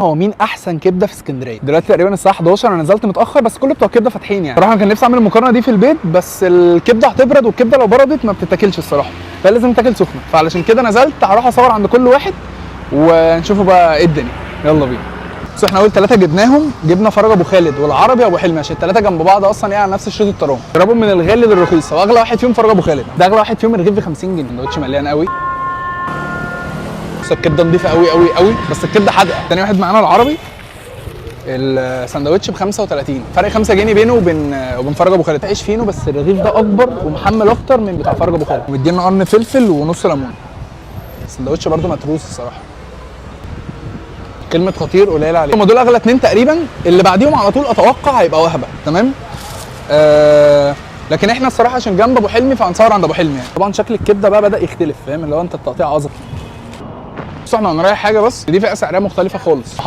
هو مين احسن كبده في اسكندريه؟ دلوقتي تقريبا الساعه 11، انا نزلت متاخر بس كل بتوع الكبده فاتحين يعني. صراحه كان نفسي اعمل المقارنه دي في البيت، بس الكبده هتبرد والكبده لو بردت ما بتتاكلش الصراحه، فلازم تاكل سخنه. فعلشان كده نزلت هروح اصور عند كل واحد ونشوفوا بقى ايه الدنيا. يلا بينا. بس احنا اول ثلاثه جبناهم، جبنا فرج ابو خالد والعربي ابو حلمي، عشان الثلاثه جنب بعض اصلا يعني على نفس الشريط الترام. جربهم من الغالي للرخيص، واغلى واحد فيهم فرج ابو خالد، ده اغلى واحد فيهم رغيف ب 50 جنيه، سندوتش مليان قوي. بس الكبده نضيفه قوي قوي قوي، بس الكبده حادقه. تاني واحد معانا العربي، الساندوتش ب 35، فرق 5 جنيه بينه وبين فرج ابو خالد. عيش فينو، بس الرغيف ده اكبر ومحمل اكتر من بتاع فرج ابو خالد، ومدينا قرن فلفل ونص ليمون. السندوتش برده متروس الصراحه، كلمه خطير قليله عليه. هم دول اغلى اتنين تقريبا، اللي بعديهم على طول اتوقع هيبقى وهبه. تمام. لكن احنا الصراحه عشان جنب ابو حلمي فهنصور عند ابو حلمي يعني. طبعا شكل الكبده بقى بدا يختلف، فاهم اللي هو انت التقطيع عظم. بصوا احنا هنرايح حاجه، بس دي فئه سعريه مختلفه خالص.